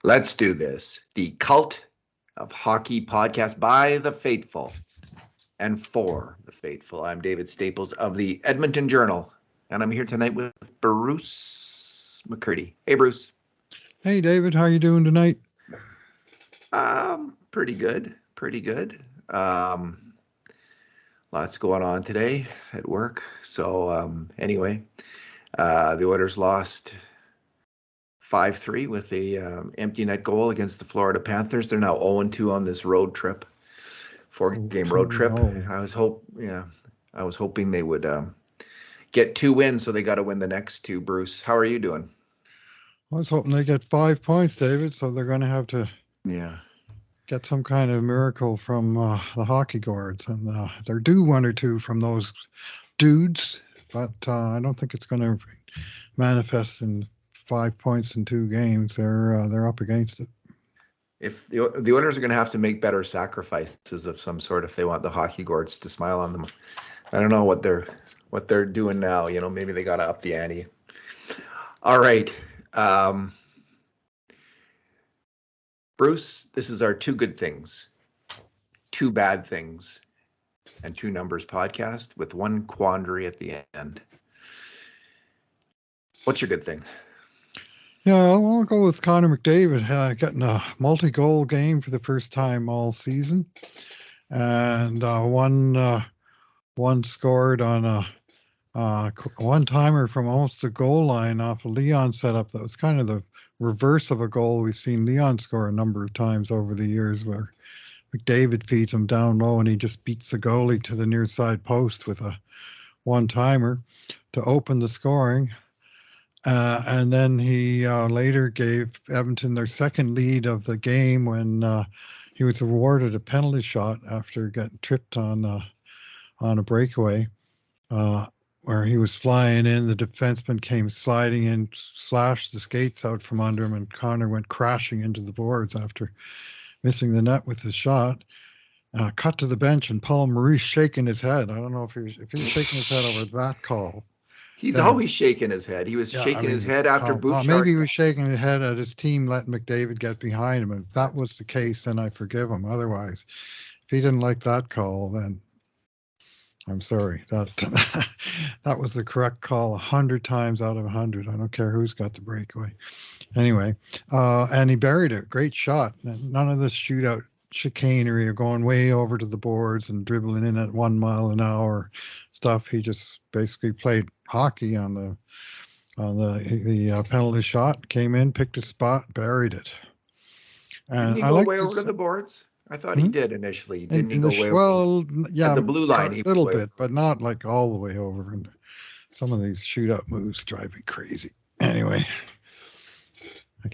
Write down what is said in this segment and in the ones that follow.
Let's do this. The Cult of Hockey podcast by the faithful and for the faithful. I'm David Staples of the Edmonton Journal, and I'm here tonight with Bruce McCurdy. Hey, Bruce. Hey, David, how you doing tonight? Pretty good. Pretty good. Lots going on today at work. So anyway, the Oilers lost 5-3 with a empty net goal against the Florida Panthers. They're now 0-2 on this road trip, four-game road trip. I was hoping they would get 2 wins, so they got to win the next 2. Bruce, how are you doing? I was hoping they get 5 points, David, so they're going to have to get some kind of miracle from the hockey gourds, and they're due 1 or 2 from those dudes, but I don't think it's going to manifest in 5 points in 2 games. They're up against it. If the Oilers are going to have to make better sacrifices of some sort if they want the hockey gourds to smile on them. I don't know what they're doing now. You know, maybe they got to up the ante. All right. Bruce, this is our 2 good things, 2 bad things, and 2 numbers podcast with 1 quandary at the end. What's your good thing? Yeah, I'll go with Connor McDavid getting a multi-goal game for the first time all season, and one scored on a one-timer from almost the goal line off a Leon setup. That was kind of the reverse of a goal we've seen Leon score a number of times over the years, where McDavid feeds him down low and he just beats the goalie to the near side post with a one-timer to open the scoring. And then he later gave Edmonton their second lead of the game when he was awarded a penalty shot after getting tripped on a breakaway, where he was flying in. The defenseman came sliding in, slashed the skates out from under him, and Connor went crashing into the boards after missing the net with his shot. Cut to the bench, and Paul Maurice shaking his head. I don't know if he's shaking his head over that call. He's always shaking his head. He was shaking his head after Bouchard. Maybe he was shaking his head at his team letting McDavid get behind him. And if that was the case, then I forgive him. Otherwise, if he didn't like that call, then I'm sorry. That was the correct call 100 times out of 100. I don't care who's got the breakaway. Anyway, and he buried it. Great shot. None of this shootout chicanery or going way over to the boards and dribbling in at 1 mile an hour stuff. He just basically played hockey on the penalty shot, came in, picked a spot, buried it. And didn't he go way over to the boards? I thought he did initially. Didn't he go way over? Well, yeah, at the blue line, a little bit, but not like all the way over. And some of these shootout moves drive me crazy. Anyway,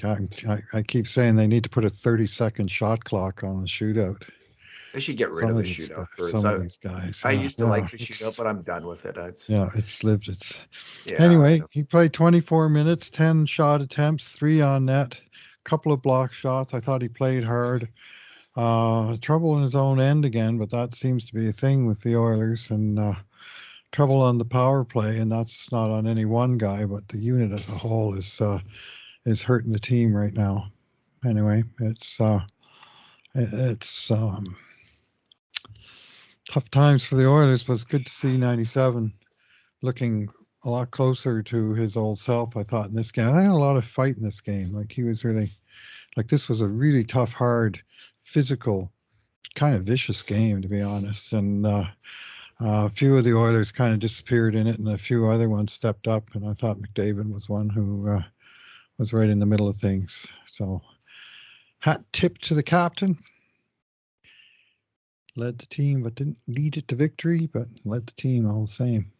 I keep saying they need to put a 30-second shot clock on the shootout. They should get rid of the shootout. Some of these guys. I used to like the shootout, but I'm done with it. It's lived its. Yeah, anyway, he played 24 minutes, 10 shot attempts, 3 on net, couple of block shots. I thought he played hard. Trouble in his own end again, but that seems to be a thing with the Oilers, and trouble on the power play, and that's not on any one guy, but the unit as a whole is hurting the team right now. Anyway, it's tough times for the Oilers, but it's good to see 97 looking a lot closer to his old self, I thought, in this game. I had a lot of fight in this game. Like, he was really, this was a really tough, hard, physical, kind of vicious game, to be honest. And a few of the Oilers kind of disappeared in it, and a few other ones stepped up, and I thought McDavid was one who was right in the middle of things. So, hat tip to the captain. Led the team, but didn't lead it to victory, but led the team all the same.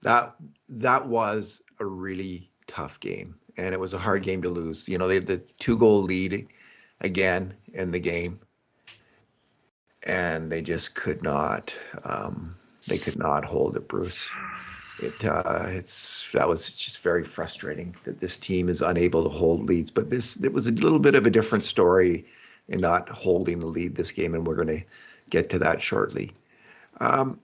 That was a really tough game, and it was a hard game to lose. You know, they had the 2-goal lead again in the game, and they just could not. They could not hold it, Bruce. That was just very frustrating that this team is unable to hold leads. But it was a little bit of a different story in not holding the lead this game, and we're going to get to that shortly. I'm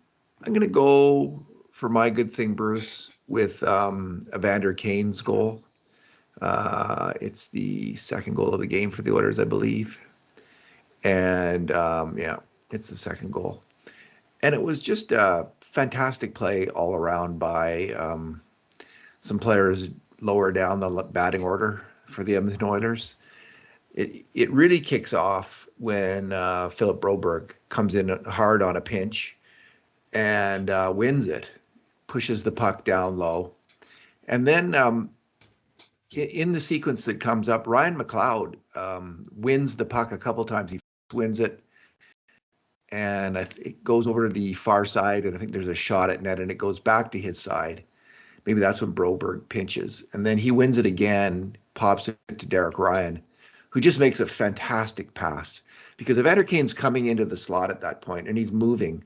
going to go for my good thing, Bruce, with Evander Kane's goal. It's the second goal of the game for the Oilers, I believe. And yeah, it's the second goal. And it was just a fantastic play all around by some players lower down the batting order for the Edmonton Oilers. It really kicks off when Philip Broberg comes in hard on a pinch and wins it, pushes the puck down low. And then in the sequence that comes up, Ryan McLeod wins the puck a couple times. He wins it, and it goes over to the far side, and I think there's a shot at net, and it goes back to his side. Maybe that's when Broberg pinches. And then he wins it again, pops it to Derek Ryan, who just makes a fantastic pass. Because Evander Kane's coming into the slot at that point, and he's moving.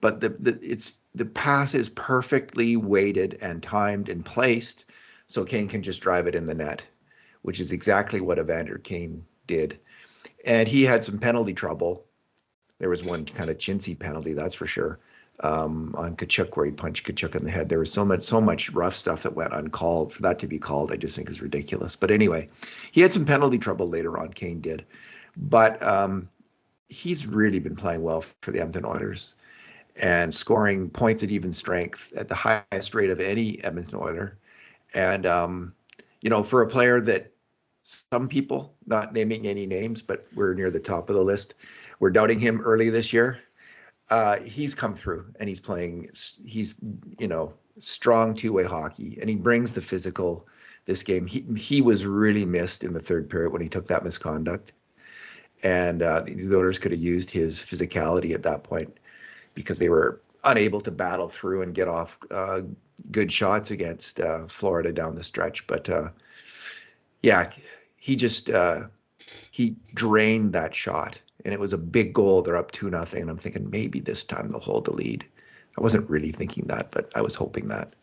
But the pass is perfectly weighted and timed and placed, so Kane can just drive it in the net, which is exactly what Evander Kane did. And he had some penalty trouble. There was one kind of chintzy penalty, that's for sure, on Tkachuk, where he punched Tkachuk in the head. There was so much rough stuff that went uncalled. For that to be called, I just think is ridiculous. But anyway, he had some penalty trouble later on, Kane did. But he's really been playing well for the Edmonton Oilers and scoring points at even strength at the highest rate of any Edmonton Oiler. And, for a player that some people, not naming any names, but we're near the top of the list, were doubting him early this year. He's come through and he's playing, strong two-way hockey, and he brings the physical this game. He was really missed in the third period when he took that misconduct. And the Oilers could have used his physicality at that point because they were unable to battle through and get off good shots against Florida down the stretch. But yeah, he drained that shot, and it was a big goal. They're up 2-0, and I'm thinking maybe this time they'll hold the lead. I wasn't really thinking that, but I was hoping that.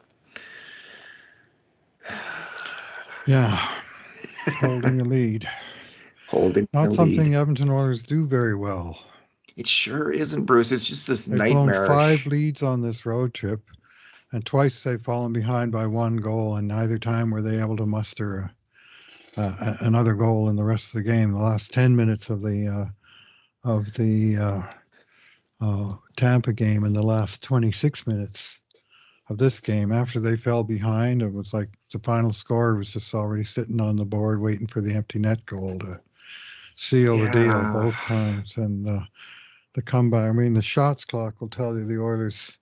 Yeah, holding the lead. Not something Edmonton Oilers do very well. It sure isn't, Bruce. It's just this nightmarish. They've blown 5 leads on this road trip, and twice they've fallen behind by 1 goal, and neither time were they able to muster another goal in the rest of the game. The last 10 minutes of the Tampa game and the last 26 minutes of this game, after they fell behind, it was like the final score was just already sitting on the board waiting for the empty net goal to seal the deal both times. And the comeback, I mean, the shots clock will tell you the Oilers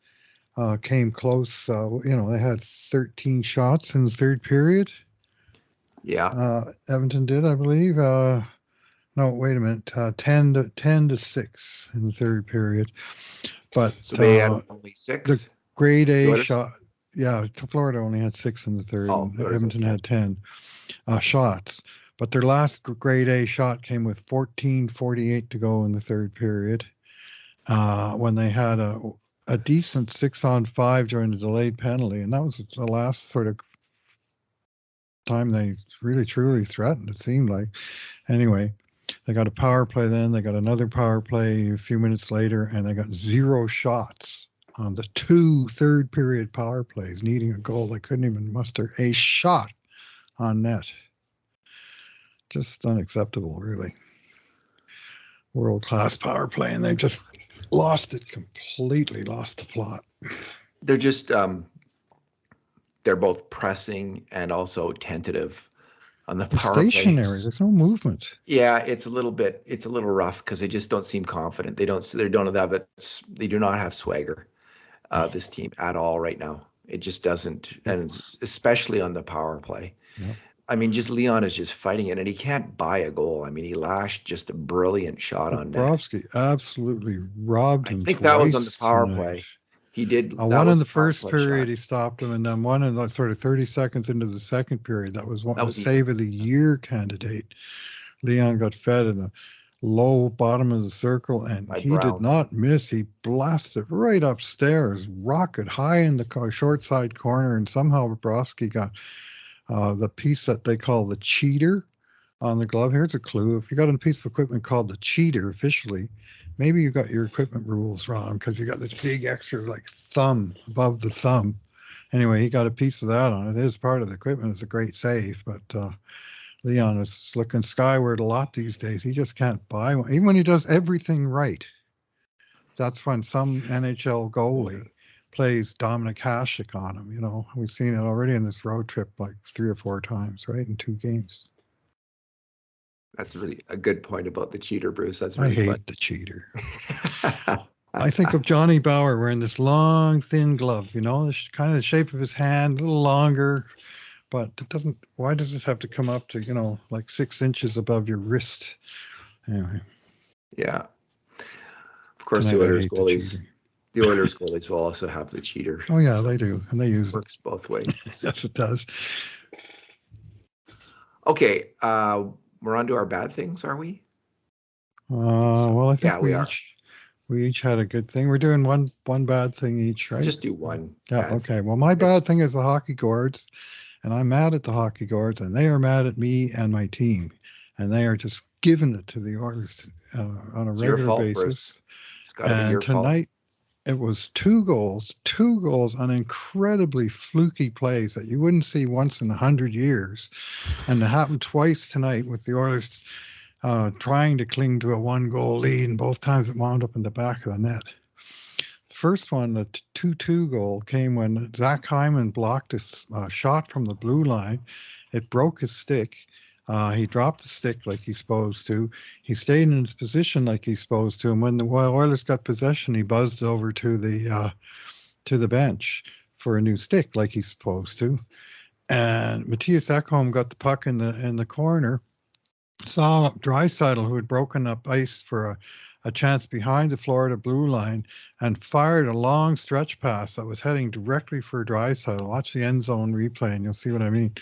came close. They had 13 shots in the third period. Yeah. Edmonton did, I believe. No, wait a minute. 10 to 6 in the third period. But so they had only 6. The grade A shot. Yeah, Florida only had 6 in the third. And Edmonton had 10 shots. But their last grade A shot came with 14:48 to go in the third period, when they had a decent 6-on-5 during the delayed penalty, and that was the last sort of time they really truly threatened, it seemed like. Anyway, they got a power play then, they got another power play a few minutes later, and they got 0 shots on the 2 third period power plays, needing a goal. They couldn't even muster a shot on net. Just unacceptable, really. World-class power play, and they just lost it completely, lost the plot. They're just, they're both pressing and also tentative on the power play. Stationary, there's no movement. Yeah, it's a little rough because they just don't seem confident. They do not have swagger, this team at all right now. It just doesn't, and especially on the power play. Yep. I mean, Leon is just fighting it, and he can't buy a goal. I mean, he lashed just a brilliant shot on net. Bobrovsky absolutely robbed him. I think that was on the power play. He did. One in the first period, he stopped him, and then one in the sort of 30 seconds into the second period, that was a save of the year candidate. Leon got fed in the low bottom of the circle, and he did not miss. He blasted right upstairs, rocket high in the short side corner, and somehow Bobrovsky got the piece that they call the cheater on the glove. Here's a clue. If you got a piece of equipment called the cheater officially, maybe you got your equipment rules wrong, because you got this big extra like thumb above the thumb, anyway, he got a piece of that on it. It is part of the equipment. It's a great save, but Leon is looking skyward a lot these days. He just can't buy one. Even when he does everything right, that's when some NHL goalie plays Dominic Hasek on him. You know, we've seen it already in this road trip like 3 or 4 times, right, in 2 games. That's really a good point about the cheater, Bruce. That's I really hate fun. the cheater. I think of Johnny Bauer wearing this long, thin glove, you know, kind of the shape of his hand, a little longer, but it doesn't, why does it have to come up to, you know, like 6 inches above your wrist? Anyway. Yeah. Of course, Tonight I hate the cheater. The Oilers goalies will also have the cheater. Oh yeah, they do, and they use it. Works both ways. Yes, it does. Okay, we're on to our bad things, are we? Well, I think we are. We each had a good thing. We're doing one bad thing each, right? Just do one. Yeah, okay. Well, my bad thing is the hockey gourds, and I'm mad at the hockey gourds, and they are mad at me and my team, and they are just giving it to the Oilers on a regular basis. It's got to be your fault. Tonight, it was 2 goals on incredibly fluky plays that you wouldn't see once in 100 years, and it happened twice tonight with the Oilers trying to cling to a 1-goal lead, and both times it wound up in the back of the net. The first one, the 2-2 goal, came when Zach Hyman blocked a shot from the blue line. It broke his stick. He dropped the stick like he's supposed to. He stayed in his position like he's supposed to. And when the Oilers got possession, he buzzed over to the bench for a new stick like he's supposed to. And Matthias Ekholm got the puck in the corner. Saw Draisaitl, who had broken up ice for a chance behind the Florida blue line, and fired a long stretch pass that was heading directly for Draisaitl. Watch the end zone replay and you'll see what I mean.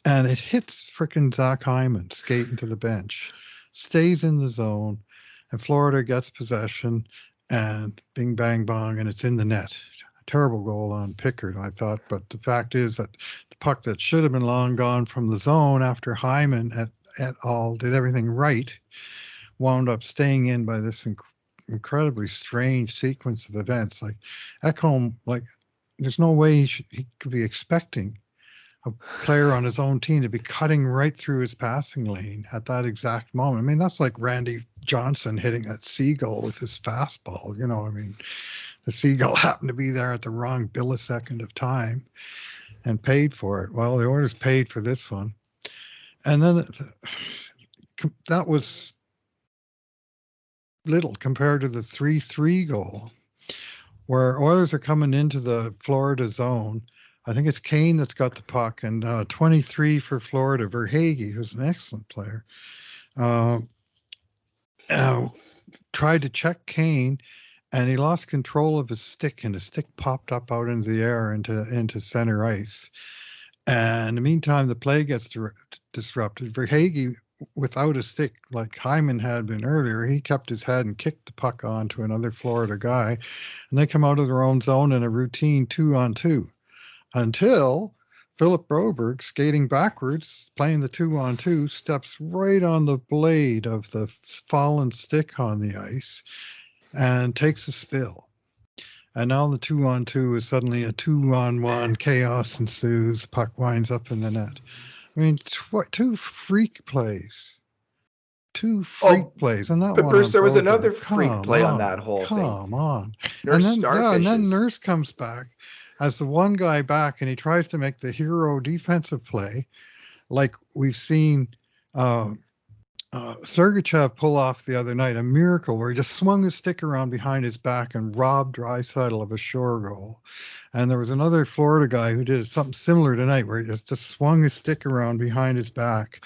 And it hits frickin' Zach Hyman skating to the bench, stays in the zone, and Florida gets possession, and bing, bang, bong, and it's in the net. A terrible goal on Pickard, I thought, but the fact is that the puck that should have been long gone from the zone after Hyman et al. Did everything right, wound up staying in by this incredibly strange sequence of events. Like Ekholm, like there's no way he could be expecting a player on his own team to be cutting right through his passing lane at that exact moment. I mean, that's like Randy Johnson hitting that seagull with his fastball. You know, I mean, the seagull happened to be there at the wrong millisecond of time and paid for it. Well, the Oilers paid for this one. And then that was little compared to the 3-3 goal, where Oilers are coming into the Florida zone. I think it's Kane that's got the puck, and 23 for Florida, Verhaeghe, who's an excellent player, tried to check Kane, and he lost control of his stick, and his stick popped up out into the air into center ice. And in the meantime, the play gets disrupted. Verhaeghe, without a stick, like Hyman had been earlier, he kept his head and kicked the puck on to another Florida guy, and they come out of their own zone in a routine 2-on-2. Until Philip Broberg, skating backwards, playing the 2-on-2, steps right on the blade of the fallen stick on the ice and takes a spill. And now the 2-on-2 is suddenly a 2-on-1. Chaos ensues. Puck winds up in the net. I mean, 2 freak plays. 2 freak plays. And that but one. Bruce, there was another freak play on that whole thing. Come on. Nurse and then Nurse comes back as the one guy back, and he tries to make the hero defensive play, like we've seen Sergachev pull off the other night, a miracle where he just swung his stick around behind his back and robbed Draisaitl of a shore goal. And there was another Florida guy who did something similar tonight, where he just swung his stick around behind his back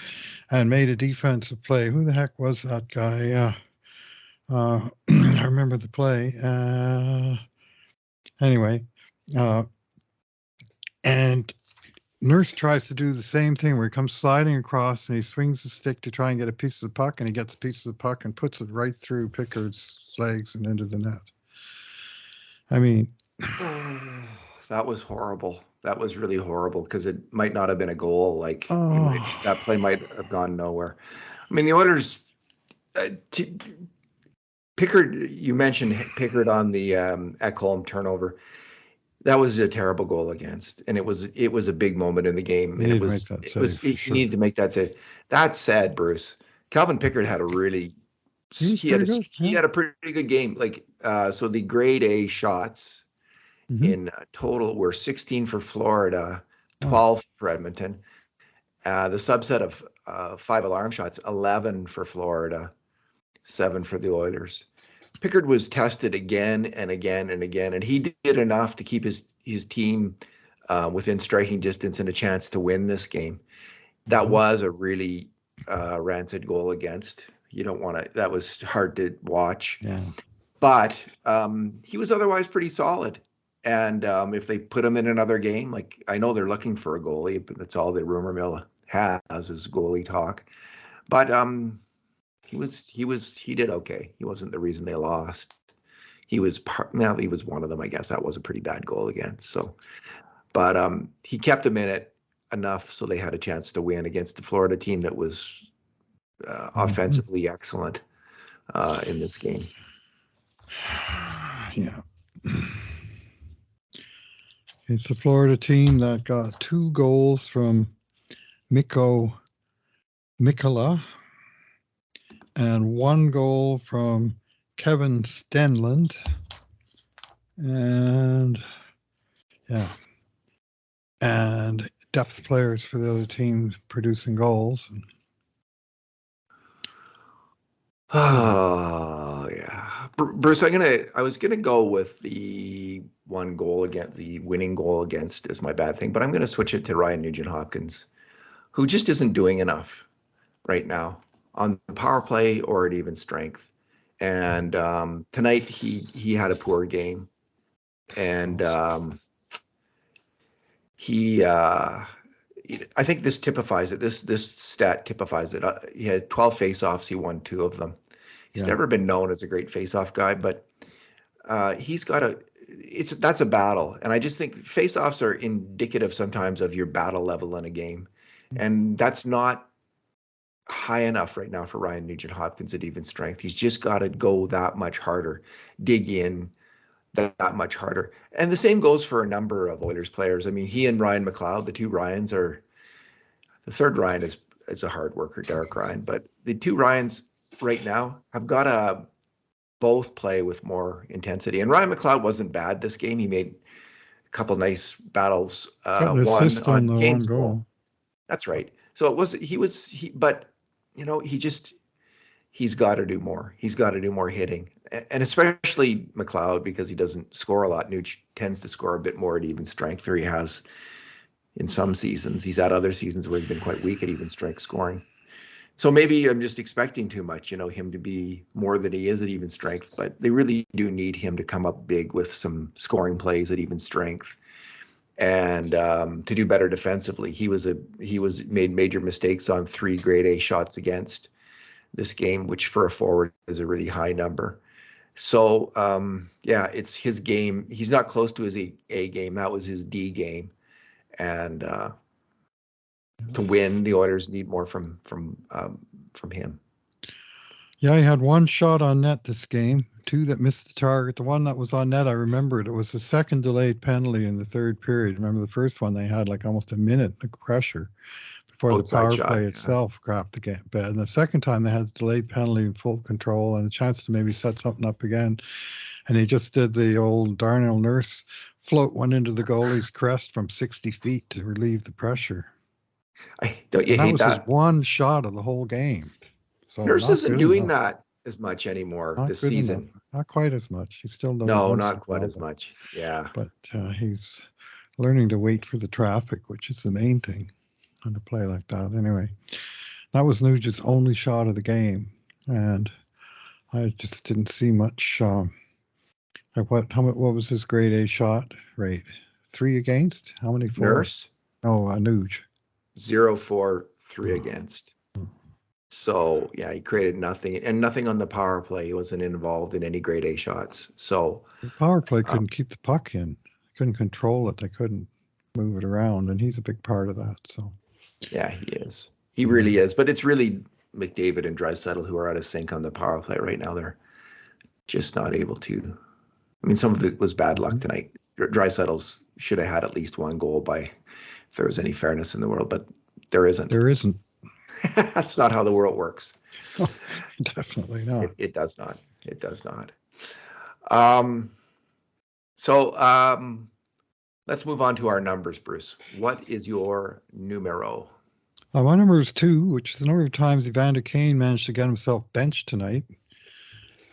and made a defensive play. Who the heck was that guy? I remember the play. Anyway, and Nurse tries to do the same thing where he comes sliding across and he swings the stick to try and get a piece of the puck, and he gets a piece of the puck and puts it right through Pickard's legs and into the net. I mean, that was horrible. That was really horrible, because it might not have been a goal. Like that play might have gone nowhere. I mean, the Oilers, Pickard, you mentioned Pickard on the Ekholm turnover. That was a terrible goal against, and it was a big moment in the game, He and need to make that save for he sure. needed to make that save. That said, Bruce, Calvin Pickard had a really He was pretty good. he Yeah. had a pretty good game. Like so the grade A shots Hmm. in total were 16 for Florida, Oh, 12 for Edmonton. The subset of 5 alarm shots, 11 for Florida, 7 for the Oilers. Pickard was tested again and again and again, and he did enough to keep his team within striking distance and a chance to win this game. That was a really rancid goal against. You don't want to. That was hard to watch. yeah. But he was otherwise pretty solid. And if they put him in another game, like I know they're looking for a goalie, but that's all the rumor mill has is goalie talk. But he did okay. He wasn't the reason they lost. He was he was one of them. I guess that was a pretty bad goal against. So, but he kept them in it enough so they had a chance to win against the Florida team that was offensively excellent in this game. Yeah. It's the Florida team that got 2 goals from Mikkola and 1 goal from Kevin Stenlund. And yeah. And depth players for the other teams producing goals. Oh yeah, Bruce. I was gonna go with the the winning goal against is my bad thing, but I'm gonna switch it to Ryan Nugent-Hopkins, who just isn't doing enough right now on the power play or at even strength. And tonight he had a poor game, and I think this typifies it. This stat typifies it. He had 12 faceoffs. He won 2 of them. He's never been known as a great faceoff guy, but he's got that's a battle. And I just think faceoffs are indicative sometimes of your battle level in a game. And that's not high enough right now for Ryan Nugent-Hopkins at even strength. He's just got to go that much harder, dig in that much harder. And the same goes for a number of Oilers players. I mean, he and Ryan McLeod, the 2 Ryans the third Ryan is a hard worker, Derek Ryan, but the 2 Ryans right now have got to both play with more intensity. And Ryan McLeod wasn't bad this game. He made a couple nice battles. Got an One assist on the Kane's 1 goal. That's right. So but he's got to do more. He's got to do more hitting, and especially McLeod because he doesn't score a lot. Nuge tends to score a bit more at even strength, or he has in some seasons. He's had other seasons where he's been quite weak at even strength scoring. So maybe I'm just expecting too much, him to be more than he is at even strength, but they really do need him to come up big with some scoring plays at even strength and to do better defensively. He made major mistakes on 3 grade A shots against this game, which for a forward is a really high number. So it's his game. He's not close to his A game. That was his D game. And to win, the Oilers need more from him. Yeah, he had 1 shot on net this game, 2 that missed the target. The one that was on net, I remembered. It was the second delayed penalty in the 3rd period. Remember the first one they had like almost a minute of pressure before Outside the shot, power play itself crapped the bed. And the second time they had the delayed penalty in full control and a chance to maybe set something up again. And he just did the old Darnell Nurse float one into the goalie's crest from 60 feet to relieve the pressure. Don't you hate that? Was his 1 shot of the whole game. So Nurse isn't doing that as much anymore this season. Not quite as much. He still does. No, not quite as much. Yeah. But he's learning to wait for the traffic, which is the main thing on a play like that. Anyway, that was Nugent's only shot of the game. And I just didn't see much. What was his grade A shot rate? 3 against? How many for? Nurse? Oh, Nuge. 0 for 3 against. So yeah, he created nothing and nothing on the power play. He wasn't involved in any grade A shots. So the power play couldn't keep the puck in. They couldn't control it. They couldn't move it around, and he's a big part of that. So yeah, he is. He really is. But it's really McDavid and Draisaitl who are out of sync on the power play right now. They're just not able to. I mean, some of it was bad luck tonight. Draisaitl's should have had at least one goal by, if there was any fairness in the world, but there isn't. There isn't. That's not how the world works. Definitely not. It does not. It does not. So let's move on to our numbers, Bruce. What is your numero? My number is 2, which is the number of times Evander Kane managed to get himself benched tonight.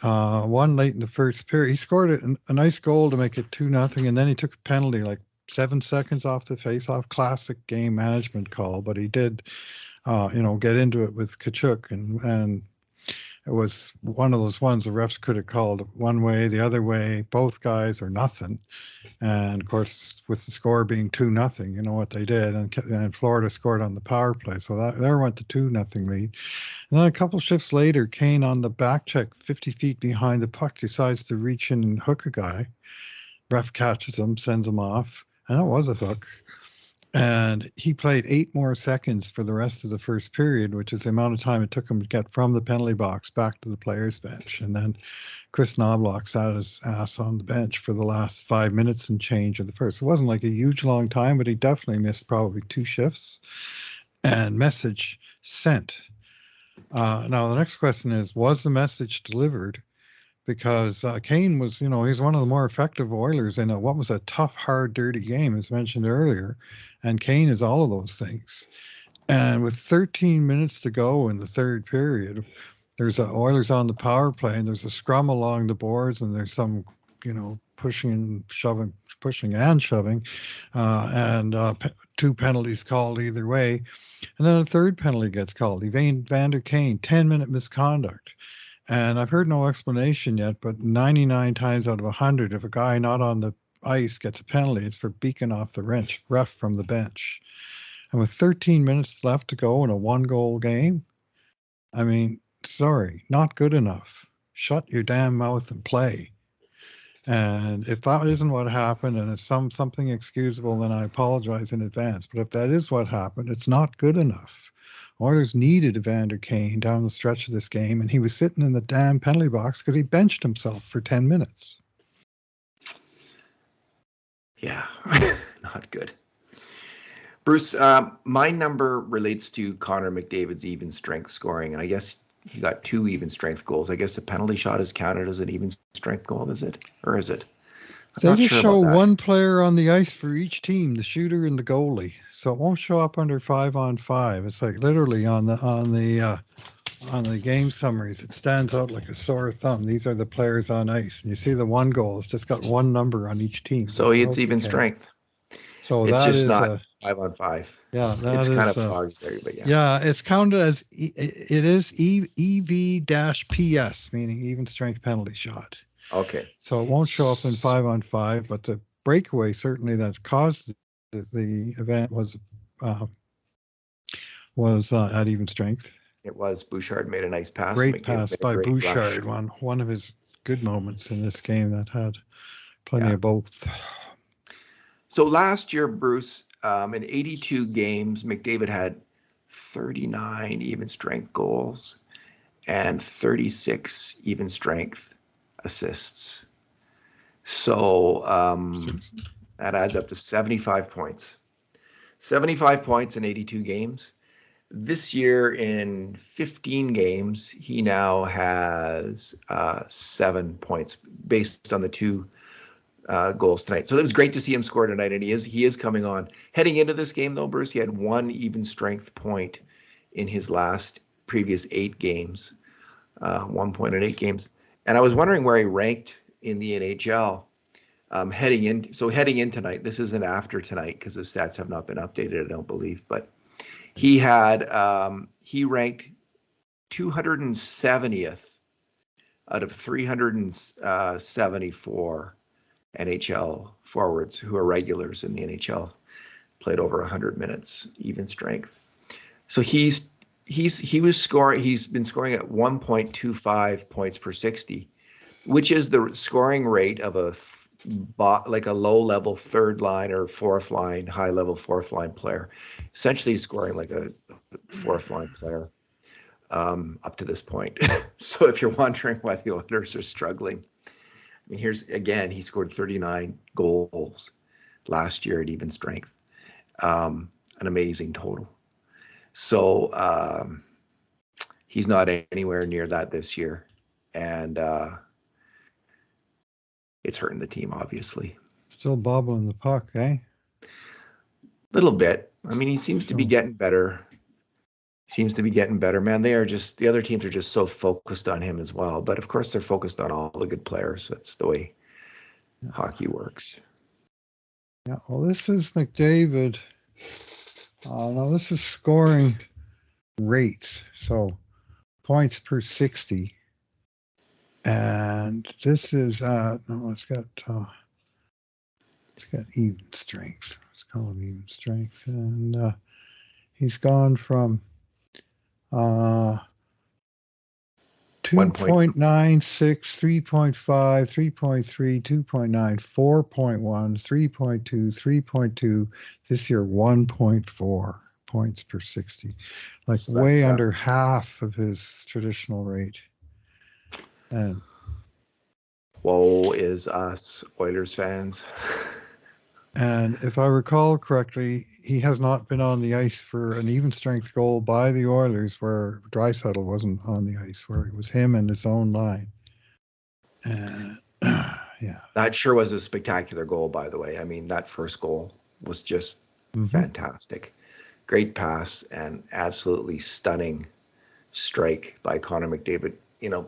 One late in the first period. He scored a nice goal to make it 2-0, and then he took a penalty like 7 seconds off the face-off. Classic game management call, but he did, get into it with Tkachuk, and it was one of those ones the refs could have called one way, the other way, both guys or nothing. And of course, with the score being 2-0, you know what they did, and Florida scored on the power play, so that there went the 2-0 lead. And then a couple shifts later, Kane on the back check, 50 feet behind the puck, decides to reach in and hook a guy. Ref catches him, sends him off, and that was a hook. And he played 8 more seconds for the rest of the first period, which is the amount of time it took him to get from the penalty box back to the players' bench. And then Chris Knobloch sat his ass on the bench for the last 5 minutes and change of the first. It wasn't like a huge long time, but he definitely missed probably 2 shifts. And message sent. Now, the next question is, was the message delivered? Because Kane was, he's one of the more effective Oilers in what was a tough, hard, dirty game, as mentioned earlier. And Kane is all of those things. And with 13 minutes to go in the third period, there's Oilers on the power play, and there's a scrum along the boards, and there's some, pushing and shoving, and 2 penalties called either way. And then a third penalty gets called. Evander Kane, 10-minute misconduct. And I've heard no explanation yet, but 99 times out of 100, if a guy not on the ice gets a penalty, it's for beaking off the ref from the bench. And with 13 minutes left to go in a 1-goal game, I mean, sorry, not good enough. Shut your damn mouth and play. And if that isn't what happened, and it's something excusable, then I apologize in advance. But if that is what happened, it's not good enough. Oilers needed Evander Kane down the stretch of this game, and he was sitting in the damn penalty box because he benched himself for 10 minutes. Yeah, not good. Bruce, my number relates to Connor McDavid's even strength scoring, and I guess he got 2 even strength goals. I guess the penalty shot is counted as an even strength goal, is it? Or is it? They just show one player on the ice for each team, the shooter and the goalie. So it won't show up under 5-on-5. It's like literally on the game summaries, it stands out like a sore thumb. These are the players on ice. And you see the one goal, it's just got one number on each team. So it's even strength. So it's that just is not 5-on-5. Yeah, it's kind of foggy there, but yeah. Yeah, it's counted as it is EV-PS, meaning even strength penalty shot. Okay. So it won't show up in 5-on-5, but the breakaway certainly that caused the event was at even strength. It was. Bouchard made a nice pass. Great pass by Bouchard, one of his good moments in this game that had plenty of both. So last year, Bruce, in 82 games, McDavid had 39 even strength goals and 36 even strength assists. So that adds up to 75 points. 75 points in 82 games. This year in 15 games, he now has 7 points based on the 2 goals tonight. So it was great to see him score tonight, and he is coming on. Heading into this game, though, Bruce, he had 1 even strength point in his previous 8 games, 1 point in 8 games. And I was wondering where he ranked in the NHL heading in. So heading in tonight, this isn't after tonight because the stats have not been updated, I don't believe, but he had he ranked 270th out of 374 NHL forwards who are regulars in the NHL, played over 100 minutes, even strength. So he's been scoring at 1.25 points per 60, which is the scoring rate of a low-level third line or fourth line, high-level fourth line player. Essentially scoring like a fourth line player up to this point. So if you're wondering why the Oilers are struggling, I mean, here's again, he scored 39 goals last year at even strength. An amazing total. So he's not anywhere near that this year. And it's hurting the team, obviously. Still bobbling the puck, eh? Little bit. I mean, he seems to be getting better. Man. The other teams are just so focused on him as well. But of course, they're focused on all the good players. That's the way hockey works. Yeah, well, this is McDavid. No, this is scoring rates. So points per 60. And this is, it's got even strength. Let's call it even strength. And he's gone from 2.96, 3.5, 3.3, 2.9, 4.1, 3.2, 3.2. This year, 1.4 points per 60. Like so way under half of his traditional rate. And woe is us, Oilers fans. And if I recall correctly, he has not been on the ice for an even strength goal by the Oilers where Draisaitl wasn't on the ice, where it was him and his own line. Yeah. That sure was a spectacular goal, by the way. I mean, that first goal was just fantastic. Great pass and absolutely stunning strike by Connor McDavid. You know,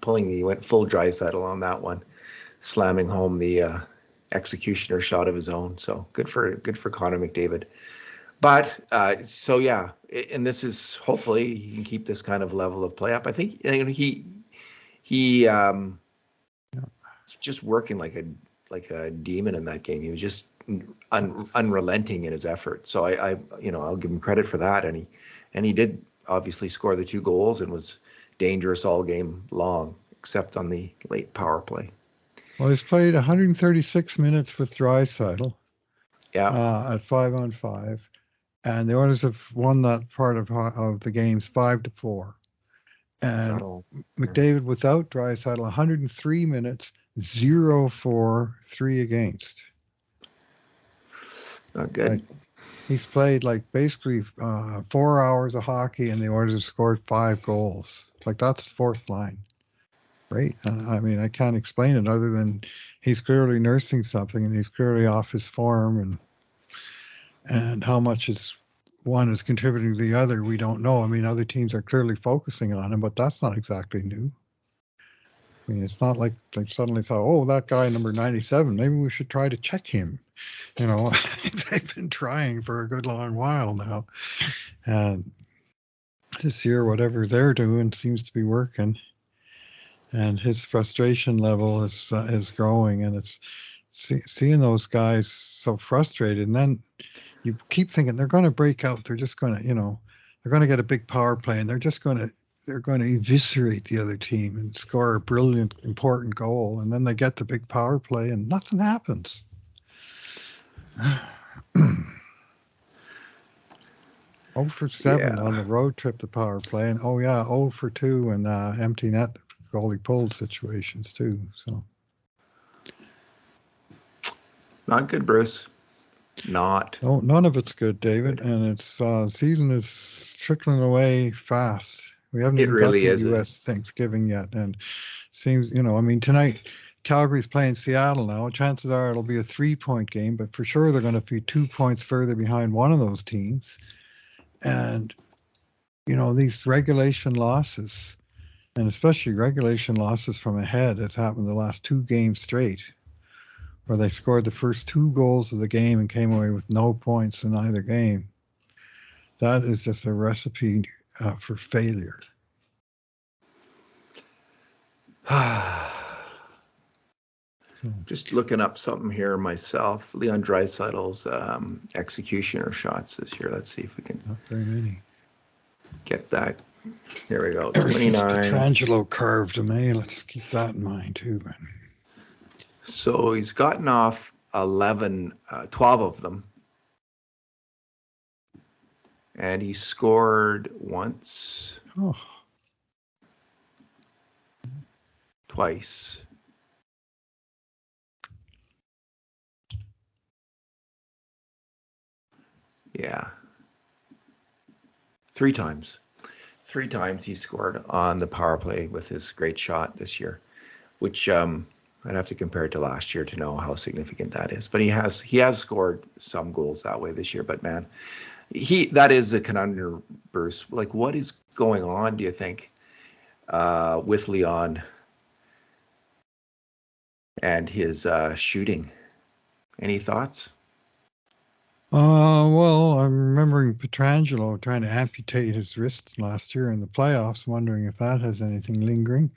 he went full Draisaitl on that one, slamming home the executioner shot of his own. So good for Connor McDavid. But so yeah, and this is hopefully he can keep this kind of level of play up. I think he just working like a demon in that game. He was just unrelenting in his effort. So I'll give him credit for that. And he did obviously score the 2 goals and was dangerous all game long, except on the late power play. Well, he's played 136 minutes with Draisaitl. Yeah. At 5-on-5, and the Oilers have won that part of the games 5-4. And McDavid without Draisaitl, 103 minutes, 0-for 3 against. Not good. Like, he's played like basically 4 hours of hockey, and the Oilers have scored 5 goals. Like that's fourth line. Great. I mean, I can't explain it other than he's clearly nursing something, and he's clearly off his form, and how much one is contributing to the other, we don't know. I mean, other teams are clearly focusing on him, but that's not exactly new. I mean, it's not like they suddenly thought, oh, that guy number 97, maybe we should try to check him. You know, they've been trying for a good long while now. And this year, whatever they're doing seems to be working. And his frustration level is growing, and it's seeing those guys so frustrated. And then you keep thinking they're going to break out. They're just going to, they're going to get a big power play, and they're going to eviscerate the other team and score a brilliant, important goal. And then they get the big power play, and nothing happens. 0 for 7 on the road trip, the power play, and 0 for 2 in empty net goalie pulled situations too. So not good, Bruce. Not. No, none of it's good, David. And it's season is trickling away fast. We haven't even got to U.S. Thanksgiving yet, and seems I mean tonight Calgary's playing Seattle now. Chances are it'll be a 3-point game, but for sure they're going to be 2 points further behind one of those teams. And these regulation losses, and especially regulation losses from ahead, has happened the last 2 games straight, where they scored the first 2 goals of the game and came away with no points in either game. That is just a recipe for failure. Just looking up something here myself. Leon Draisaitl's executioner shots this year. Let's see if we can. Not very many. Get that. Here we go. Ever since Pietrangelo carved him, let's keep that in mind too, man. So he's gotten off 12 of them. And he scored once. Twice. Yeah. 3 times. 3 times he scored on the power play with his great shot this year, which I'd have to compare it to last year to know how significant that is. But he has scored some goals that way this year. But man, that is the conundrum, Bruce. Like, what is going on, do you think, with Leon and his shooting? Any thoughts? Well, I'm remembering Petrangelo trying to amputate his wrist last year in the playoffs, wondering if that has anything lingering.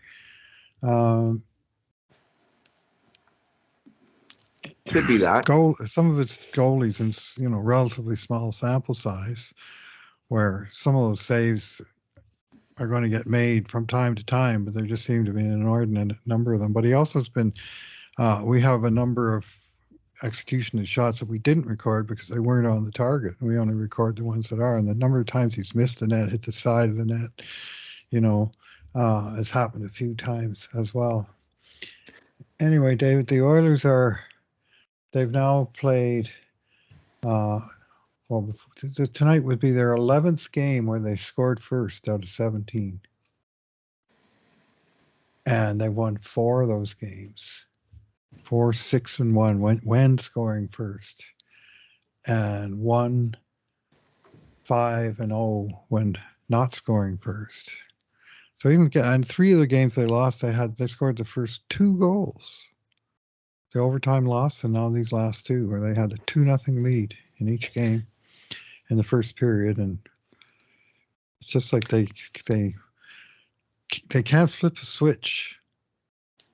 Could be that. Some of it's goalies in relatively small sample size, where some of those saves are going to get made from time to time, but there just seem to be an inordinate number of them. But he also has been. We have a number of execution of shots that we didn't record because they weren't on the target. We only record the ones that are. And the number of times he's missed the net, hit the side of the net, has happened a few times as well. Anyway, David, the Oilers they've now played, tonight would be their 11th game where they scored first out of 17. And they won 4 of those games. 4, 6, and 1 when scoring first, and 1, 5, and 0 when not scoring first. So and 3 of the games they lost, they scored the first 2 goals. The overtime loss, and now these last 2, where they had a 2-0 lead in each game in the first period, and it's just like they can't flip a switch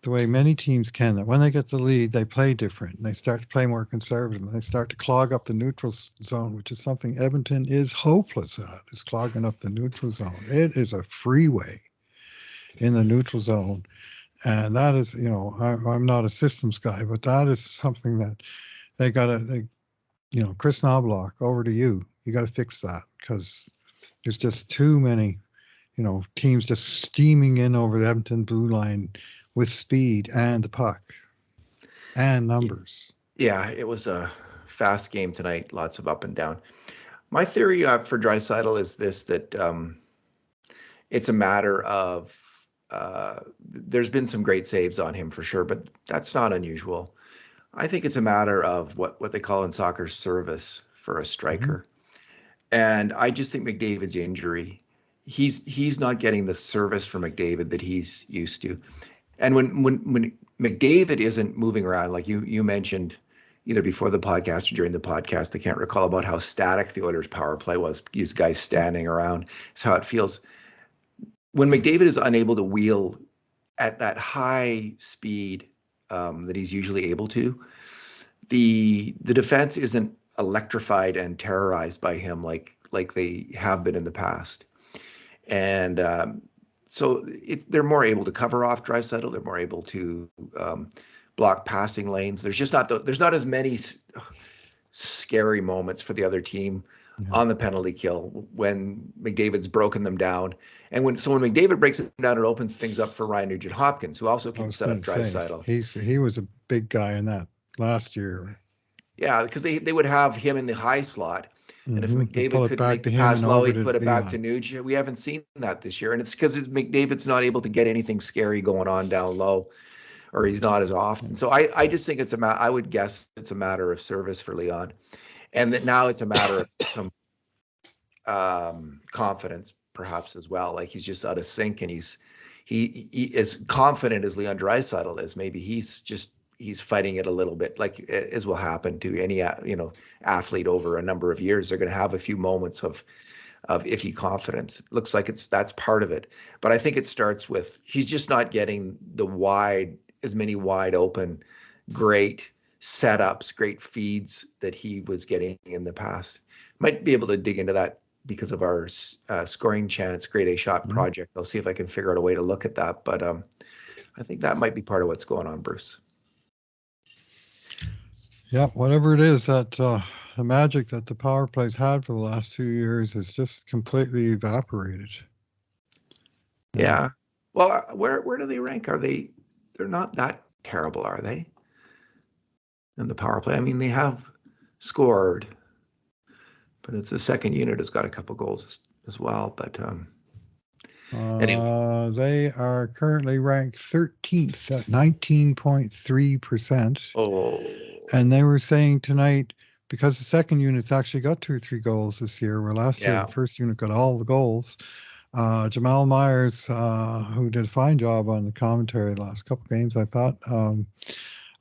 the way many teams can. That when they get the lead, they play different, and they start to play more conservative, and they start to clog up the neutral zone, which is something Edmonton is hopeless at, is clogging up the neutral zone. It is a freeway in the neutral zone, and that is, I'm not a systems guy, but that is something that Chris Knobloch, over to you. You got to fix that, because there's just too many, teams just steaming in over the Edmonton blue line with speed and the puck and numbers. Yeah, it was a fast game tonight, lots of up and down. My theory for Draisaitl is this, that it's a matter of, there's been some great saves on him for sure, but that's not unusual. I think it's a matter of what they call in soccer service for a striker. Mm-hmm. And I just think McDavid's injury, he's not getting the service from McDavid that he's used to. And when McDavid isn't moving around, like you mentioned, either before the podcast or during the podcast, I can't recall, about how static the Oilers' power play was. These guys standing around. It's how it feels. When McDavid is unable to wheel at that high speed that he's usually able to, the defense isn't electrified and terrorized by him like they have been in the past. And so they're more able to cover off Draisaitl. They're more able to block passing lanes. There's just there's not as many scary moments for the other team on the penalty kill when McDavid's broken them down. And when McDavid breaks them down, it opens things up for Ryan Nugent-Hopkins, who also can set up Draisaitl. He was a big guy in that last year. Yeah, because they would have him in the high slot. And if McDavid could make the pass low, he'd put it back to Nuge. We haven't seen that this year. And it's because McDavid's not able to get anything scary going on down low, or he's not as often. So I just think I would guess it's a matter of service for Leon. And that now it's a matter of some confidence, perhaps, as well. Like, he's just out of sync, and he as confident as Leon Draisaitl is. Maybe he's fighting it a little bit, like as will happen to any athlete over a number of years. They're going to have a few moments of iffy confidence. It looks like that's part of it, but I think it starts with he's just not getting as many wide open, great setups, great feeds that he was getting in the past. Might be able to dig into that because of our scoring chance grade A shot project. I'll see if I can figure out a way to look at that, but I think that might be part of what's going on, Bruce. Yeah, whatever it is, that the magic that the power plays had for the last 2 years has just completely evaporated. Yeah. Well, where do they rank? They're not that terrible, are they? In the power play. I mean, they have scored but it's the second unit has got a couple goals as well. But anyway, they are currently ranked 13th at 19.3%. oh, And they were saying tonight, because the second unit's actually got 2 or 3 goals this year, where last year yeah, the first unit got all the goals. Jamal Myers, who did a fine job on the commentary the last couple games, I thought,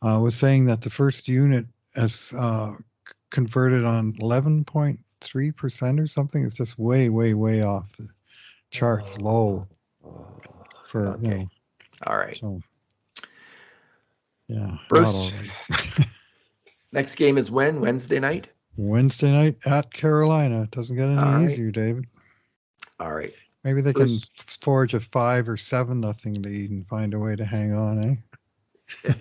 was saying that the first unit has converted on 11.3% or something. It's just way, way, way off the charts, low for okay, all right. So yeah, Bruce, not all right. next game is when? Wednesday night? Wednesday night at Carolina. It doesn't get All any right. easier, David. All right. Maybe they Bruce. can forge a 5 or 7-0 lead and find a way to hang on, eh?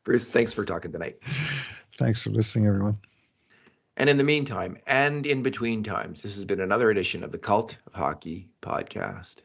Bruce, thanks for talking tonight. Thanks for listening, everyone. And in the meantime, and in between times, this has been another edition of the Cult of Hockey podcast.